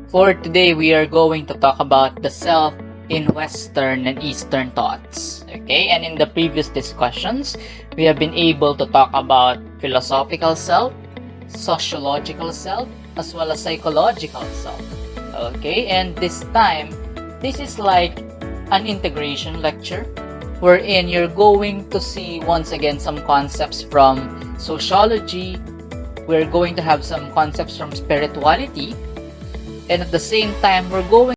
For today, we are going to talk about the self in Western and Eastern thoughts. Okay, and in the previous discussions, we have been able to talk about philosophical self, sociological self, as well as psychological self. Okay, and this time, this is like an integration lecture wherein you're going to see once again some concepts from sociology. We're going to have some concepts from spirituality, and at the same time, we're going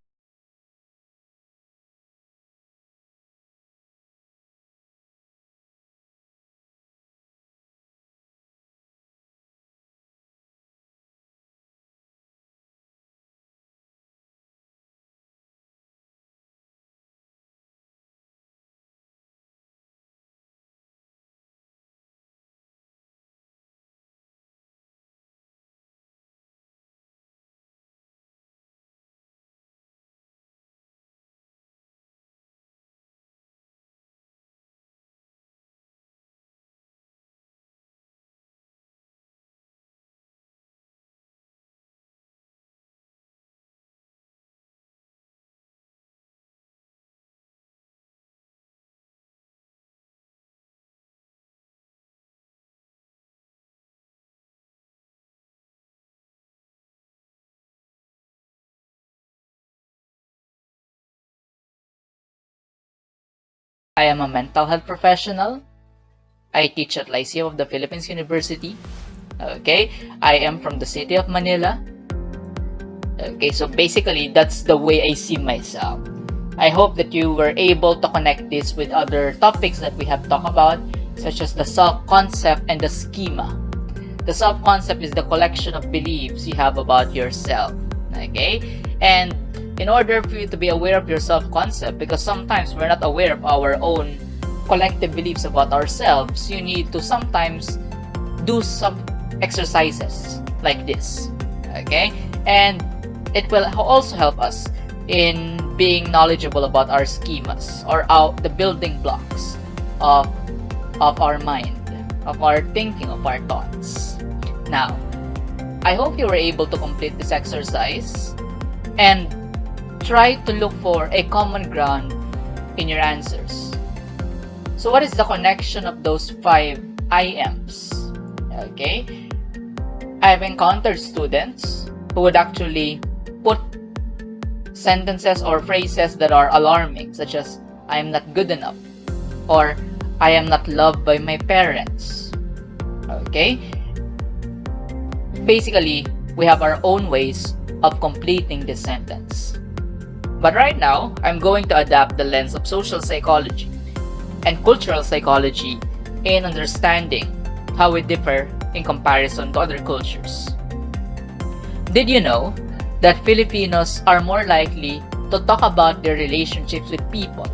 I am a mental health professional. I teach at Lyceum of the Philippines University. Okay, I am from the city of Manila. Okay, so basically that's the way I see myself. I hope that you were able to connect this with other topics that we have talked about, such as the self-concept and the schema. The self-concept is the collection of beliefs you have about yourself. Okay, and in order for you to be aware of your self-concept, because sometimes we're not aware of our own collective beliefs about ourselves, you need to sometimes do some exercises like this. Okay, and it will also help us in being knowledgeable about our schemas, or the building blocks of our mind, of our thinking, of our thoughts. Now, I hope you were able to complete this exercise and try to look for a common ground in your answers. So what is the connection of those 5 IMs? Okay, I've encountered students who would actually put sentences or phrases that are alarming, such as I am not good enough, or I am not loved by my parents. Okay, basically we have our own ways of completing this sentence. But right now, I'm going to adapt the lens of social psychology and cultural psychology in understanding how we differ in comparison to other cultures. Did you know that Filipinos are more likely to talk about their relationships with people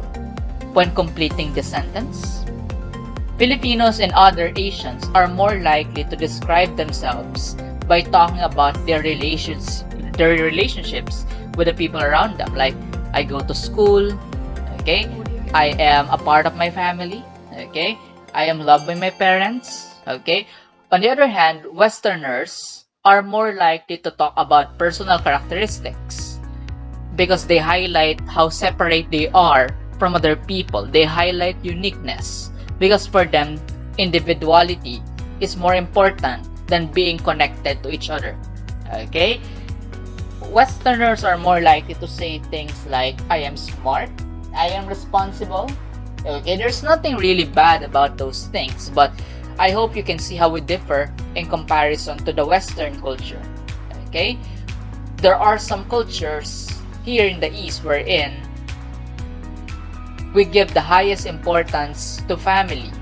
when completing the sentence? Filipinos and other Asians are more likely to describe themselves by talking about their relationships with the people around them, like I go to school, okay, I am a part of my family, okay, I am loved by my parents, okay. On the other hand, Westerners are more likely to talk about personal characteristics because they highlight how separate they are from other people. They highlight uniqueness because for them, individuality is more important than being connected to each other. Okay? Westerners are more likely to say things like, I am smart, I am responsible. Okay, there's nothing really bad about those things, but I hope you can see how we differ in comparison to the Western culture. Okay, there are some cultures here in the East wherein we give the highest importance to family.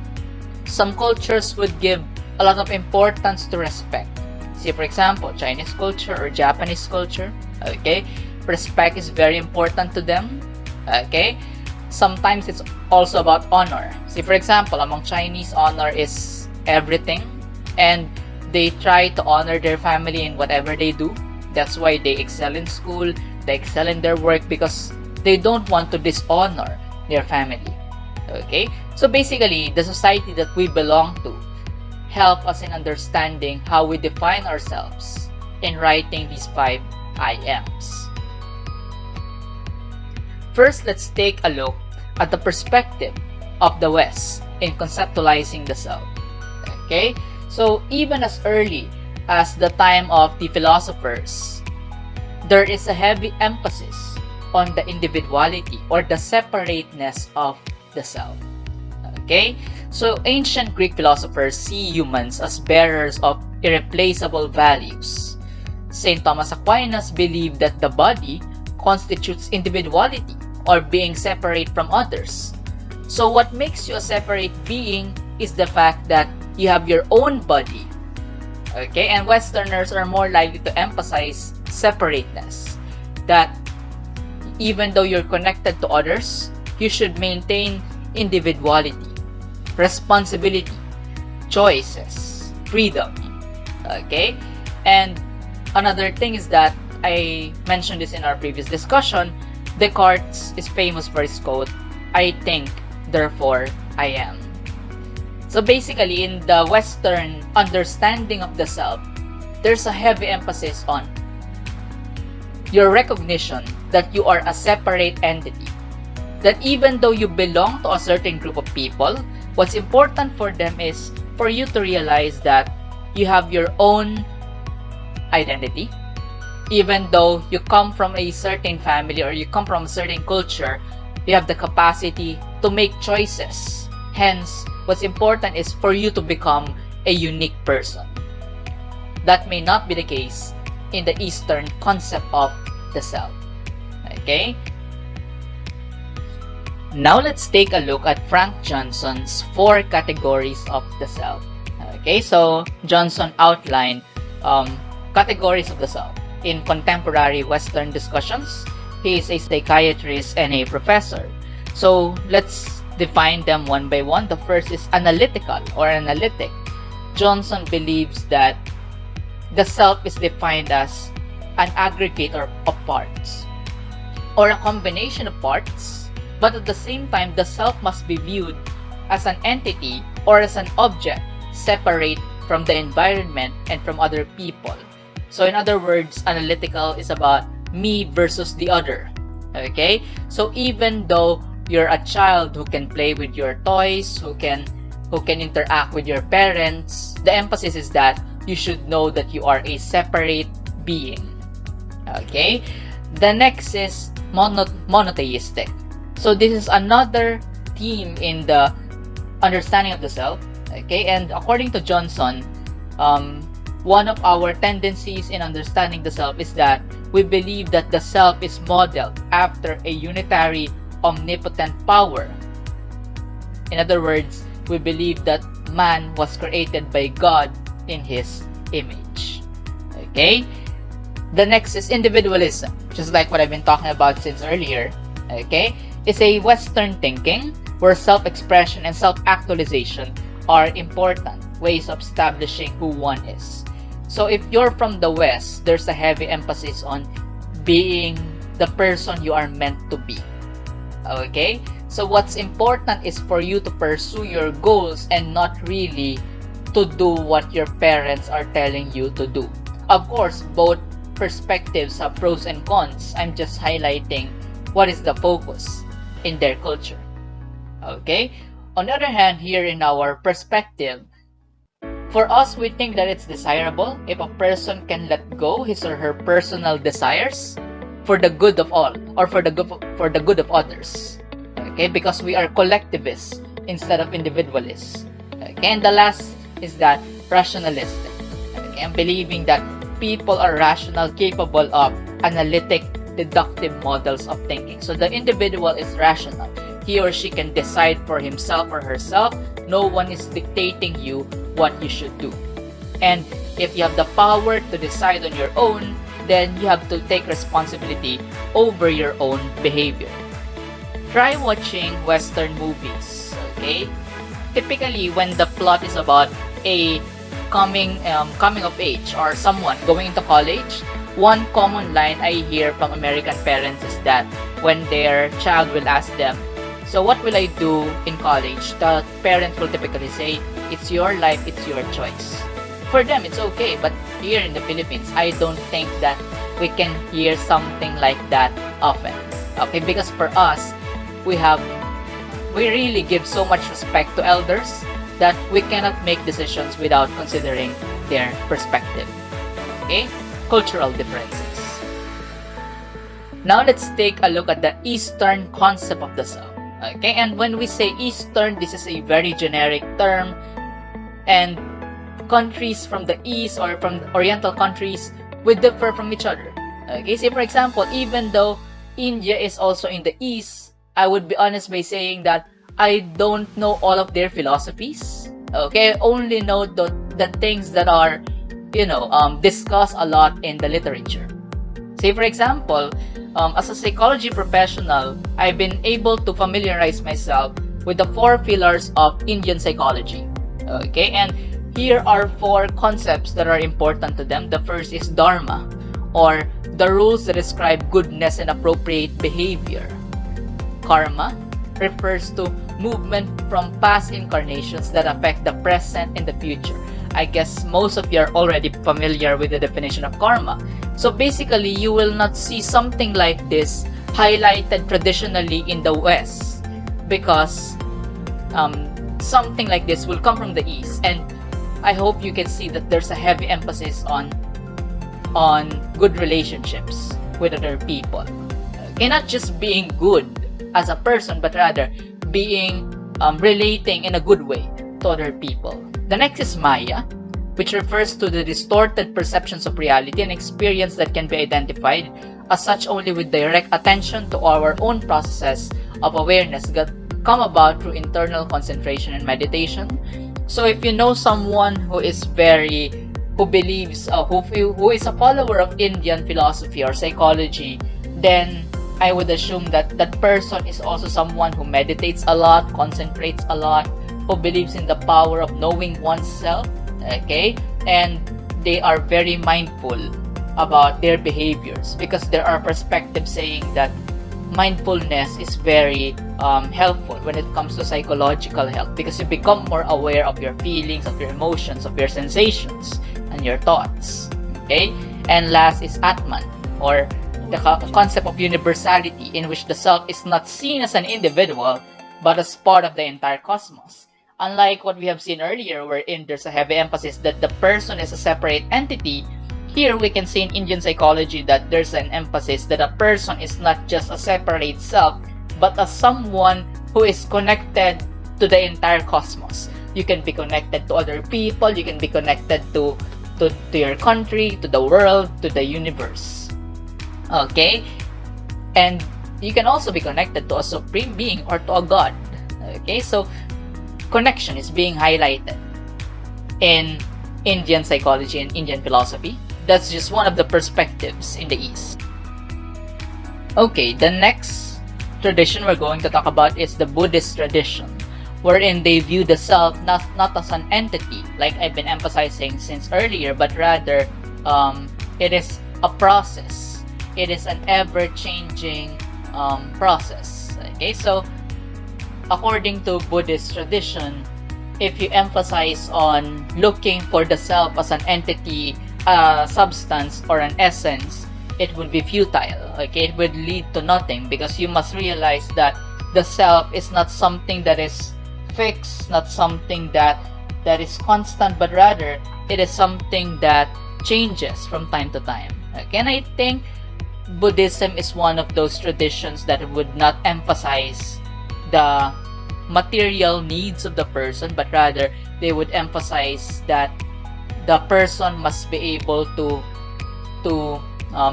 Some cultures would give a lot of importance to respect. See, for example, Chinese culture or Japanese culture. Okay, respect is very important to them. Okay, sometimes it's also about honor. See, for example, among Chinese, honor is everything, and they try to honor their family in whatever they do. That's why they excel in school, they excel in their work, because they don't want to dishonor their family. Okay, so basically the society that we belong to help us in understanding how we define ourselves in writing these 5 I ams. First, let's take a look at the perspective of the West in conceptualizing the self. Okay, so even as early as the time of the philosophers, there is a heavy emphasis on the individuality or the separateness of the self. Okay, so ancient Greek philosophers see humans as bearers of irreplaceable values. Saint Thomas Aquinas believed that the body constitutes individuality or being separate from others. So what makes you a separate being is the fact that you have your own body. Okay, and Westerners are more likely to emphasize separateness. That even though you're connected to others, you should maintain individuality, responsibility, choices, freedom. Okay, and another thing is that I mentioned this in our previous discussion. Descartes is famous for his quote, "I think, therefore I am." So basically, in the Western understanding of the self, there's a heavy emphasis on your recognition that you are a separate entity. That even though you belong to a certain group of people, what's important for them is for you to realize that you have your own identity. Even though you come from a certain family or you come from a certain culture, you have the capacity to make choices. Hence, what's important is for you to become a unique person. That may not be the case in the Eastern concept of the self. Okay? Now let's take a look at Frank Johnson's 4 categories of the self. Okay, so Johnson outlined categories of the self. In contemporary Western discussions, he is a psychiatrist and a professor. So let's define them one by one. The first is analytical or analytic. Johnson believes that the self is defined as an aggregator of parts or a combination of parts, but at the same time, the self must be viewed as an entity or as an object separate from the environment and from other people. So in other words, analytical is about me versus the other. Okay? So even though you're a child who can play with your toys, who can interact with your parents, the emphasis is that you should know that you are a separate being. Okay? The next is monotheistic. So this is another theme in the understanding of the self. Okay? And according to Johnson, one of our tendencies in understanding the self is that we believe that the self is modeled after a unitary, omnipotent power. In other words, we believe that man was created by God in his image. Okay? The next is individualism, just like what I've been talking about since earlier. Okay? It's a Western thinking where self-expression and self-actualization are important ways of establishing who one is. So if you're from the West, there's a heavy emphasis on being the person you are meant to be. Okay? So what's important is for you to pursue your goals and not really to do what your parents are telling you to do. Of course, both perspectives have pros and cons. I'm just highlighting what is the focus in their culture. Okay? On the other hand, here in our perspective, for us, we think that it's desirable if a person can let go his or her personal desires for the good of all or for the good of others. Okay, because we are collectivists instead of individualists. Okay, and the last is that rationalistic. Okay, I'm believing that people are rational, capable of analytic, deductive models of thinking. So the individual is rational. He or she can decide for himself or herself. No one is dictating you what you should do. And if you have the power to decide on your own, then you have to take responsibility over your own behavior. Try watching Western movies, okay? Typically, when the plot is about a coming of age or someone going into college, one common line I hear from American parents is that when their child will ask them, "So what will I do in college?" the parents will typically say, "It's your life, it's your choice." For them, it's okay, but here in the Philippines, I don't think that we can hear something like that often. Okay, because for us, we really give so much respect to elders that we cannot make decisions without considering their perspective. Okay, cultural differences. Now let's take a look at the Eastern concept of the self. Okay, and when we say Eastern, this is a very generic term, and countries from the East or from Oriental countries would differ from each other. Okay, say for example, even though India is also in the East, I would be honest by saying that I don't know all of their philosophies. Okay, I only know the things that are, discussed a lot in the literature. Say for example, as a psychology professional, I've been able to familiarize myself with the 4 pillars of Indian psychology. Okay, and here are 4 concepts that are important to them. The first is Dharma, or the rules that describe goodness and appropriate behavior. Karma refers to movement from past incarnations that affect the present and the future. I guess most of you are already familiar with the definition of karma. So basically, you will not see something like this highlighted traditionally in the West, because something like this will come from the East, and I hope you can see that there's a heavy emphasis on good relationships with other people. Okay, not just being good as a person, but rather being relating in a good way to other people. The next is Maya, which refers to the distorted perceptions of reality and experience that can be identified as such only with direct attention to our own processes of awareness that come about through internal concentration and meditation. So if you know someone who is who believes, who is a follower of Indian philosophy or psychology, then I would assume that that person is also someone who meditates a lot, concentrates a lot, who believes in the power of knowing oneself, okay? And they are very mindful about their behaviors, because there are perspectives saying that mindfulness is very helpful when it comes to psychological health, because you become more aware of your feelings, of your emotions, of your sensations, and your thoughts. Okay? And last is Atman, or the concept of universality, in which the self is not seen as an individual, but as part of the entire cosmos. Unlike what we have seen earlier, wherein there's a heavy emphasis that the person is a separate entity, here we can see in Indian psychology that there's an emphasis that a person is not just a separate self, but as someone who is connected to the entire cosmos. You can be connected to other people, you can be connected to your country, to the world, to the universe. Okay? And you can also be connected to a supreme being or to a god. Okay? So, connection is being highlighted in Indian psychology and Indian philosophy. That's just one of the perspectives in the East. Okay, the next tradition we're going to talk about is the Buddhist tradition, wherein they view the self not as an entity, like I've been emphasizing since earlier, but rather it is a process. It is an ever-changing process. Okay, so according to Buddhist tradition, if you emphasize on looking for the self as an entity, substance, or an essence, it would be futile. Okay, it would lead to nothing, because you must realize that the self is not something that is fixed, not something that is constant, but rather it is something that changes from time to time. Okay, and I think Buddhism is one of those traditions that would not emphasize the material needs of the person, but rather they would emphasize that the person must be able to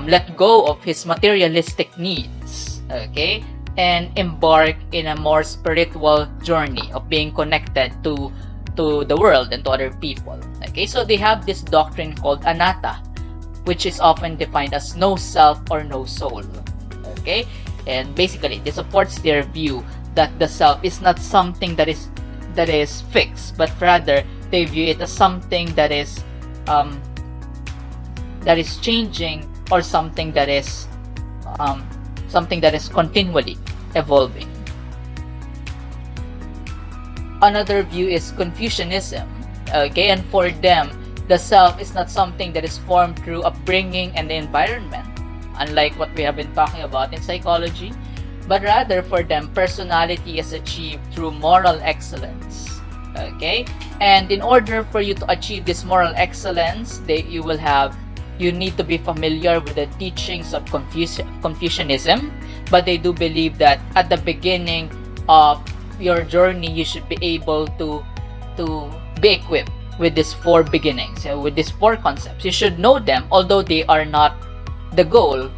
let go of his materialistic needs, okay, and embark in a more spiritual journey of being connected to the world and to other people. Okay, so they have this doctrine called anatta, which is often defined as no self or no soul. Okay, and basically this supports their view that the self is not something that is fixed, but rather they view it as something that is changing, or something that is continually evolving. Another view is Confucianism. Okay, and for them, the self is not something that is formed through upbringing and the environment, unlike what we have been talking about in psychology, but rather for them, personality is achieved through moral excellence. Okay? And in order for you to achieve this moral excellence, you need to be familiar with the teachings of Confucianism, but they do believe that at the beginning of your journey, you should be able to be equipped with these 4 beginnings, with these 4 concepts. You should know them, although they are not the goal.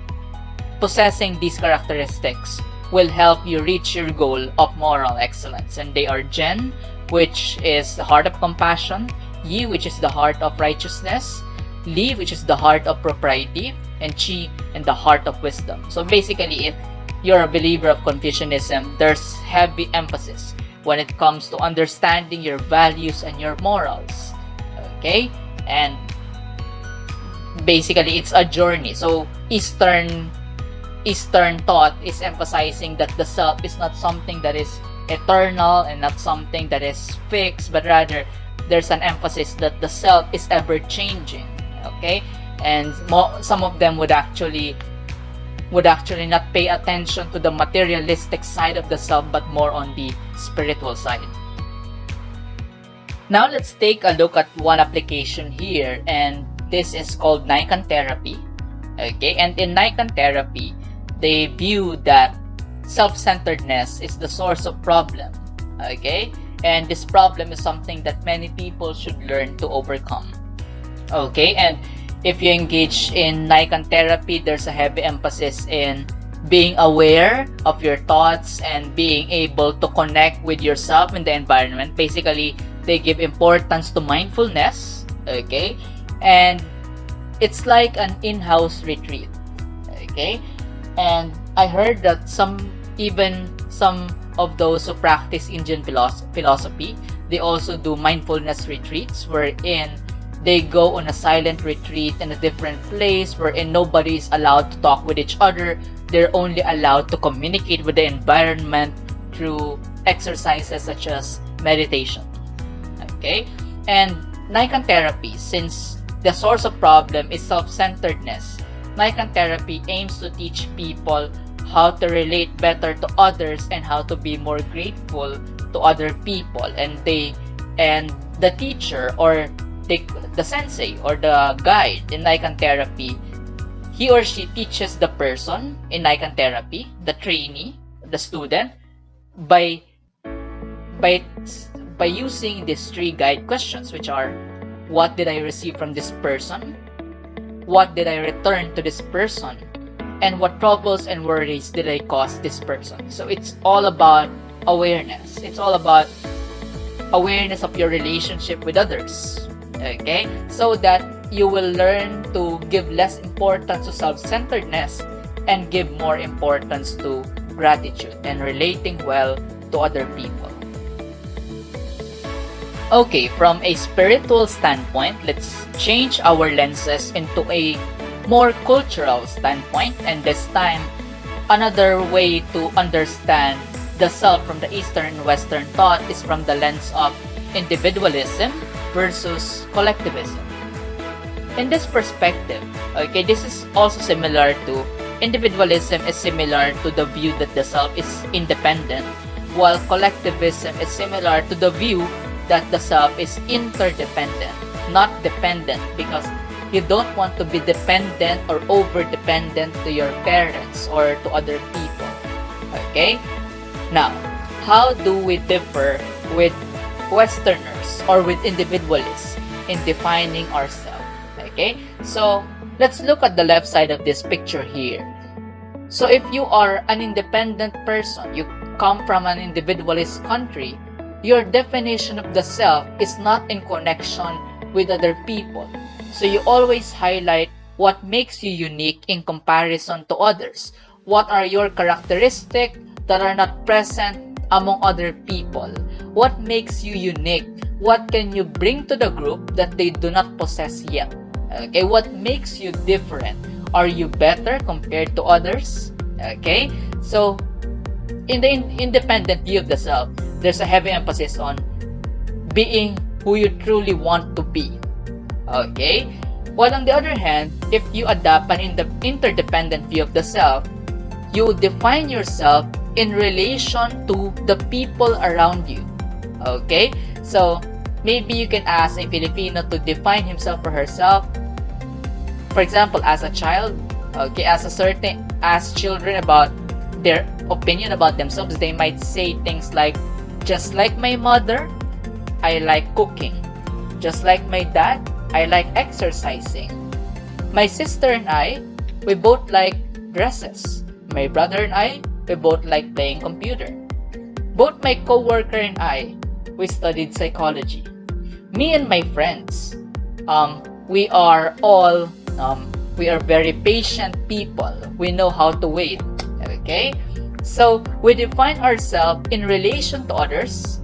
Possessing these characteristics will help you reach your goal of moral excellence. And they are Gen, which is the heart of compassion, Yi, which is the heart of righteousness, Li, which is the heart of propriety, and Qi, and the heart of wisdom. So basically, if you're a believer of Confucianism, there's heavy emphasis when it comes to understanding your values and your morals. Okay? And basically, it's a journey. So Eastern thought is emphasizing that the self is not something that is eternal and not something that is fixed, but rather there's an emphasis that the self is ever changing. Okay? And some of them would actually not pay attention to the materialistic side of the self, but more on the spiritual side. Now let's take a look at one application here, and this is called Nikan therapy. Okay, and in Nikan therapy, they view that self-centeredness is the source of problem. Okay, and this problem is something that many people should learn to overcome. Okay, and if you engage in Nikan therapy, there's a heavy emphasis in being aware of your thoughts and being able to connect with yourself in the environment. Basically, they give importance to mindfulness. Okay, and it's like an in-house retreat. Okay, and I heard that some of those who practice Indian philosophy, they also do mindfulness retreats, wherein they go on a silent retreat in a different place wherein nobody is allowed to talk with each other. They're only allowed to communicate with the environment through exercises such as meditation. Okay? And Nikan therapy, since the source of problem is self-centeredness, Nikan therapy aims to teach people how to relate better to others and how to be more grateful to other people. And the teacher or the sensei or the guide in Nikan therapy, he or she teaches the person in Nikan therapy, the trainee, the student, by using these 3 guide questions, which are: what did I receive from this person? What did I return to this person? And what troubles and worries did I cause this person? So it's all about awareness. It's all about awareness of your relationship with others. Okay? So that you will learn to give less importance to self-centeredness and give more importance to gratitude and relating well to other people. Okay, from a spiritual standpoint, let's change our lenses into a more cultural standpoint, and this time, another way to understand the self from the Eastern and Western thought is from the lens of individualism versus collectivism. In this perspective, okay, this is also similar to individualism is similar to the view that the self is independent, while collectivism is similar to the view that the self is interdependent, not dependent, because you don't want to be dependent or over-dependent to your parents or to other people. Okay? Now, how do we differ with Westerners or with individualists in defining ourselves? Okay? So, let's look at the left side of this picture here. So, if you are an independent person, you come from an individualist country, your definition of the self is not in connection with other people. So you always highlight what makes you unique in comparison to others. What are your characteristics that are not present among other people? What makes you unique? What can you bring to the group that they do not possess yet? Okay, what makes you different? Are you better compared to others? Okay, so in the independent view of the self, there's a heavy emphasis on being who you truly want to be. Okay, While on the other hand, if you adopt an interdependent view of the self, you define yourself in relation to the people around you. Okay? So, maybe you can ask a Filipino to define himself or herself. For example, as a child, okay, as children about their opinion about themselves, they might say things like, just like my mother, I like cooking. Just like my dad, I like exercising. My sister and I, we both like dresses. My brother and I, we both like playing computer. Both my coworker and I, we studied psychology. Me and my friends, we are very patient people. We know how to wait. Okay? So, we define ourselves in relation to others.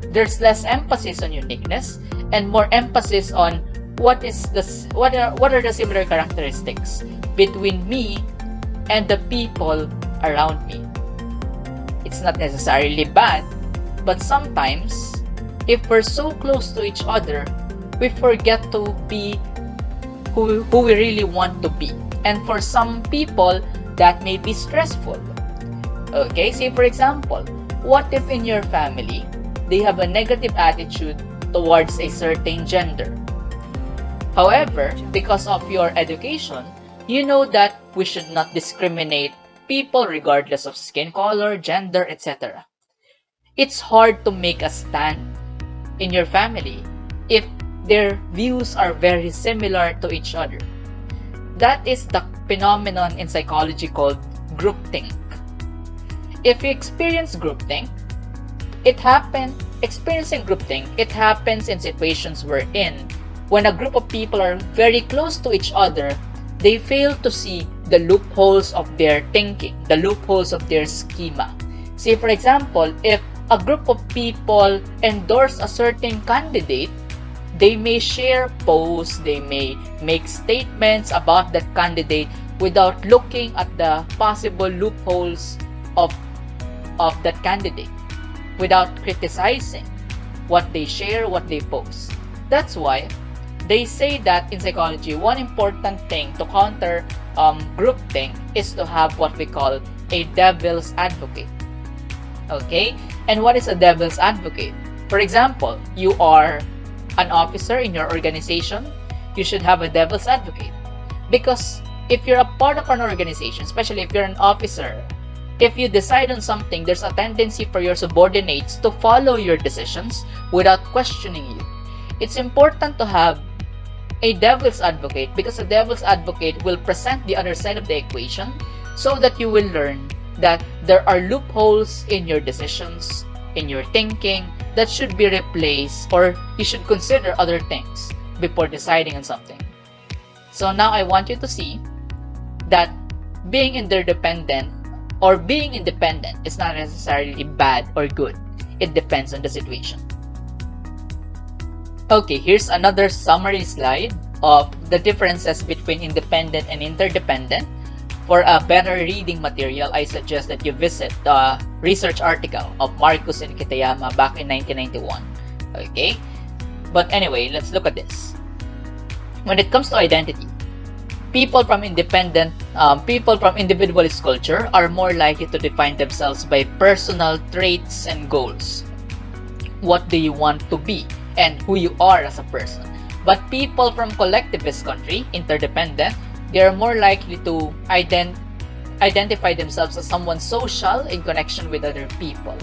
There's less emphasis on uniqueness and more emphasis on what are the similar characteristics between me and the people around me. It's not necessarily bad, but sometimes if we're so close to each other, we forget to be who we really want to be. And for some people, that may be stressful. Okay, say for example, what if in your family, they have a negative attitude towards a certain gender? However, because of your education, you know that we should not discriminate people regardless of skin color, gender, etc. It's hard to make a stand in your family if their views are very similar to each other. That is the phenomenon in psychology called groupthink. If you experience groupthink, it happens in situations wherein when a group of people are very close to each other, they fail to see the loopholes of their thinking, the loopholes of their schema. Say for example, if a group of people endorse a certain candidate, they may share posts, they may make statements about that candidate without looking at the possible loopholes of that candidate, without criticizing what they share, what they post. That's why they say that in psychology, one important thing to counter groupthink is to have what we call a devil's advocate. Okay? And what is a devil's advocate? For example, you are an officer in your organization, you should have a devil's advocate. Because if you're a part of an organization, especially if you're an officer, if you decide on something, there's a tendency for your subordinates to follow your decisions without questioning you. It's important to have a devil's advocate because a devil's advocate will present the other side of the equation so that you will learn that there are loopholes in your decisions, in your thinking, that should be replaced, or you should consider other things before deciding on something. So now I want you to see that being interdependent or being independent is not necessarily bad or good. It depends on the situation. Okay, here's another summary slide of the differences between independent and interdependent. For a better reading material, I suggest that you visit the research article of Marcus and Kitayama back in 1991. Okay? But anyway, let's look at this. When it comes to identity, people from individualist culture are more likely to define themselves by personal traits and goals. What do you want to be and who you are as a person? But people from collectivist country, interdependent, they are more likely to identify themselves as someone social in connection with other people.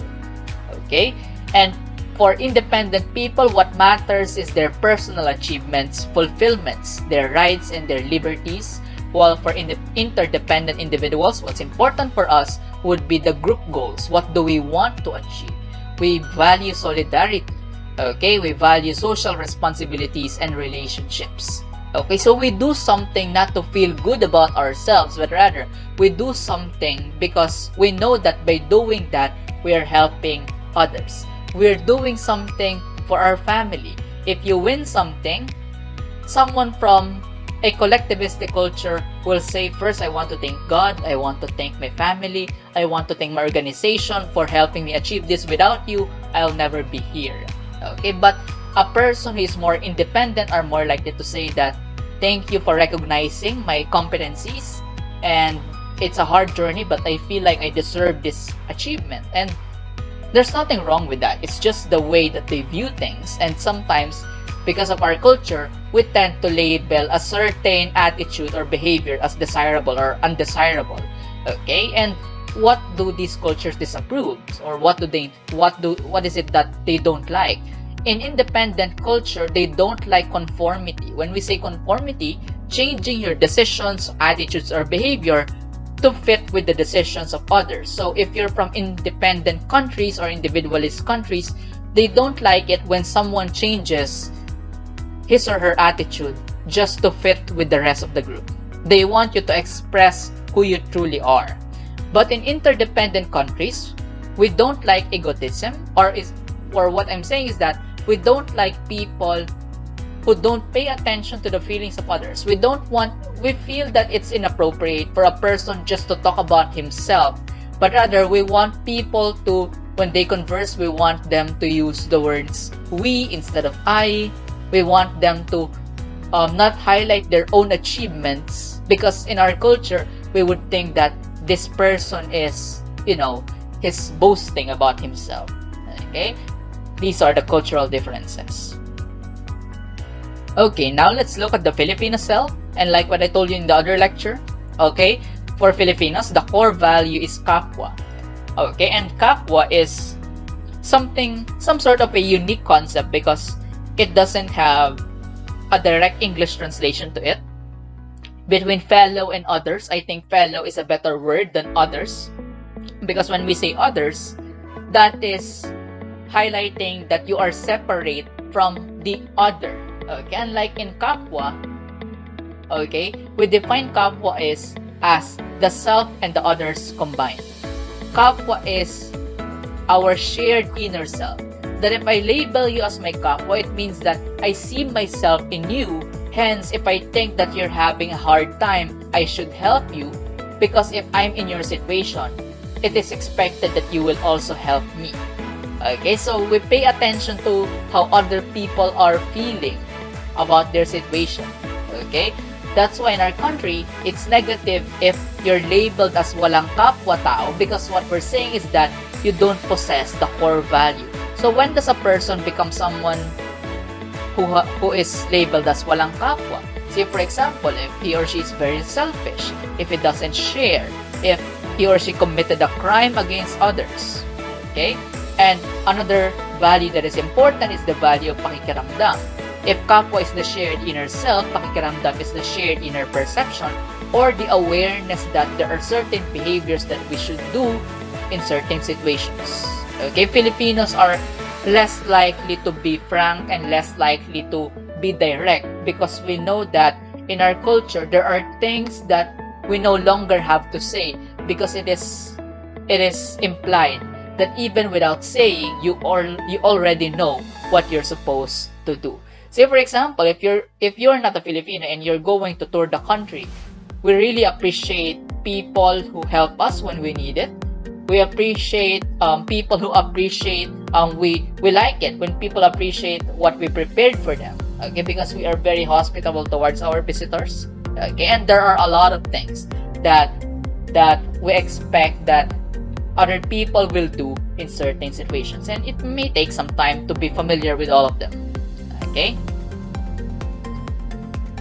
Okay? And for independent people, what matters is their personal achievements, fulfillments, their rights and their liberties. While for interdependent individuals, what's important for us would be the group goals. What do we want to achieve? We value solidarity. Okay? We value social responsibilities and relationships. Okay, so we do something not to feel good about ourselves, but rather we do something because we know that by doing that, we are helping others. We're doing something for our family. If you win something, someone from a collectivistic culture will say, first, I want to thank God, I want to thank my family, I want to thank my organization for helping me achieve this. Without you, I'll never be here. Okay, but a person who is more independent are more likely to say that Thank you for recognizing my competencies, and it's a hard journey, but I feel like I deserve this achievement. And there's nothing wrong with that. It's just the way that they view things. And sometimes, because of our culture, we tend to label a certain attitude or behavior as desirable or undesirable. Okay? And what do these cultures disapprove? Or what is it that they don't like? In independent culture, they don't like conformity. When we say conformity, changing your decisions, attitudes, or behavior to fit with the decisions of others. So if you're from independent countries or individualist countries, they don't like it when someone changes his or her attitude just to fit with the rest of the group. They want you to express who you truly are. But in interdependent countries, we don't like egotism, or what I'm saying is that we don't like people who don't pay attention to the feelings of others. We feel that it's inappropriate for a person just to talk about himself, but rather we want people to, when they converse, we want them to use the words we instead of I. We want them to not highlight their own achievements, because in our culture, we would think that this person is, he's boasting about himself. Okay? These are the cultural differences. Okay, now let's look at the Filipino self. And like what I told you in the other lecture, okay, for Filipinos, the core value is kapwa. Okay, and kapwa is some sort of a unique concept because it doesn't have a direct English translation to it. Between fellow and others, I think fellow is a better word than others, because when we say others, that is highlighting that you are separate from the other. Okay, and like in kapwa, okay, we define kapwa as the self and the others combined. Kapwa is our shared inner self. That if I label you as my kapwa, it means that I see myself in you. Hence, if I think that you're having a hard time, I should help you, because if I'm in your situation, it is expected that you will also help me. Okay, so we pay attention to how other people are feeling about their situation. Okay, that's why in our country, it's negative if you're labeled as walang kapwa tao, because what we're saying is that you don't possess the core value. So when does a person become someone who is labeled as walang kapwa? Say for example, if he or she is very selfish, if he doesn't share, if he or she committed a crime against others. Okay? And another value that is important is the value of pakikiramdam. If kapwa is the shared inner self, pakikiramdam is the shared inner perception, or the awareness that there are certain behaviors that we should do in certain situations. Okay, Filipinos are less likely to be frank and less likely to be direct, because we know that in our culture there are things that we no longer have to say, because it is implied that even without saying, you already know what you're supposed to do. Say for example, if you're not a Filipino and you're going to tour the country, we really appreciate people who help us when we need it. We appreciate people who appreciate, we like it when people appreciate what we prepared for them, okay, because we are very hospitable towards our visitors. Okay, and there are a lot of things that we expect that other people will do in certain situations, and it may take some time to be familiar with all of them. Okay,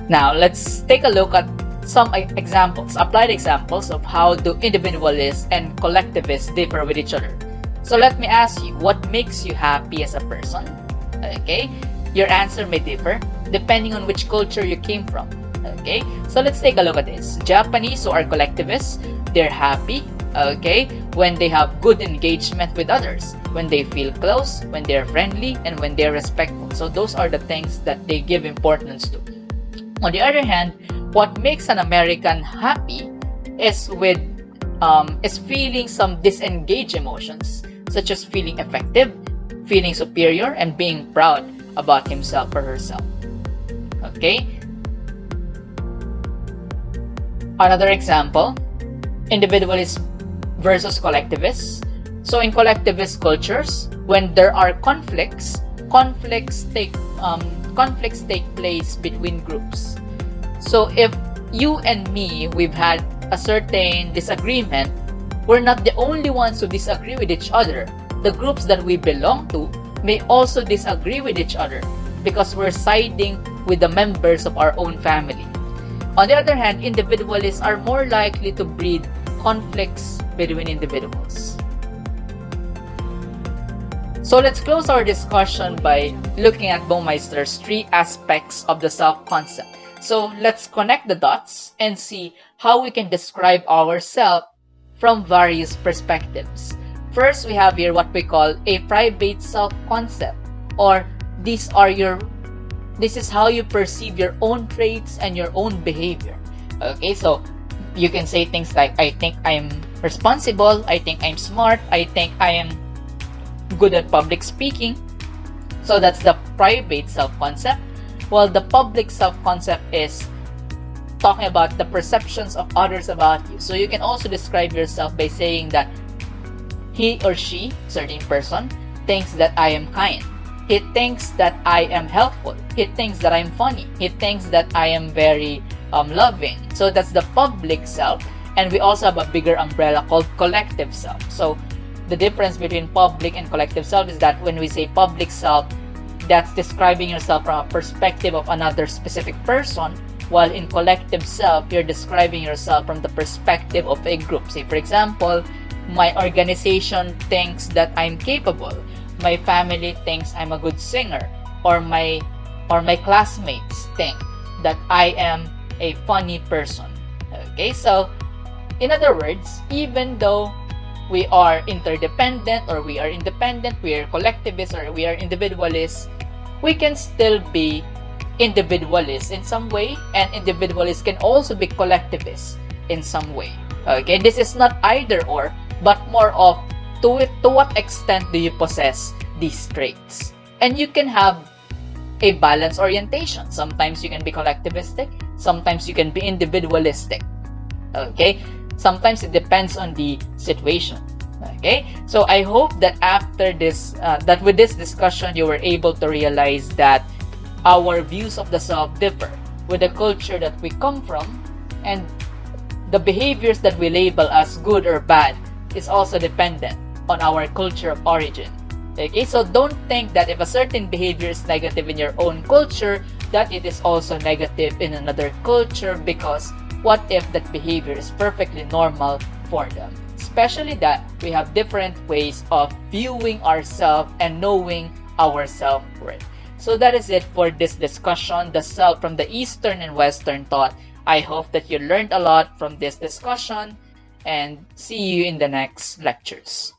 now let's take a look at some examples, applied examples of how do individualists and collectivists differ with each other. So let me ask you, what makes you happy as a person? Okay, your answer may differ depending on which culture you came from. Okay, so let's take a look at this. Japanese, who are collectivists, they're happy, okay, when they have good engagement with others, when they feel close, when they're friendly, and when they're respectful. So those are the things that they give importance to. On the other hand, what makes an American happy is feeling some disengaged emotions, such as feeling effective, feeling superior, and being proud about himself or herself. Okay? Another example, individualists versus collectivists. So in collectivist cultures, when there are conflicts take place between groups. So if you and me, we've had a certain disagreement, we're not the only ones who disagree with each other. The groups that we belong to may also disagree with each other because we're siding with the members of our own family. On the other hand, individualists are more likely to breed conflicts between individuals. So let's close our discussion by looking at Baumeister's 3 aspects of the self-concept. So let's connect the dots and see how we can describe ourselves from various perspectives. First, we have here what we call a private self-concept, or this is how you perceive your own traits and your own behavior. Okay, so you can say things like, I think I'm responsible, I think I'm smart, I think I am good at public speaking. So that's the private self-concept. While the public self-concept is talking about the perceptions of others about you. So you can also describe yourself by saying that he or she, certain person, thinks that I am kind. He thinks that I am helpful. He thinks that I'm funny. He thinks that I am very loving. So that's the public self. And we also have a bigger umbrella called collective self. So the difference between public and collective self is that when we say public self, that's describing yourself from a perspective of another specific person, while in collective self, you're describing yourself from the perspective of a group. Say, for example, my organization thinks that I'm capable. My family thinks I'm a good singer, or my classmates think that I am a funny person. Okay, so in other words, even though we are interdependent, or we are independent, we are collectivists, or we are individualists, we can still be individualists in some way, and individualists can also be collectivists in some way. Okay, this is not either or, but more of to what extent do you possess these traits. And you can have a balanced orientation. Sometimes you can be collectivistic, sometimes you can be individualistic. Okay, sometimes it depends on the situation. Okay, so I hope that after this, that with this discussion, you were able to realize that our views of the self differ with the culture that we come from, and the behaviors that we label as good or bad is also dependent on our culture of origin. Okay, so don't think that if a certain behavior is negative in your own culture, that it is also negative in another culture, because what if that behavior is perfectly normal for them? Especially that we have different ways of viewing ourselves and knowing our self-worth. So that is it for this discussion, the self from the Eastern and Western thought. I hope that you learned a lot from this discussion, and see you in the next lectures.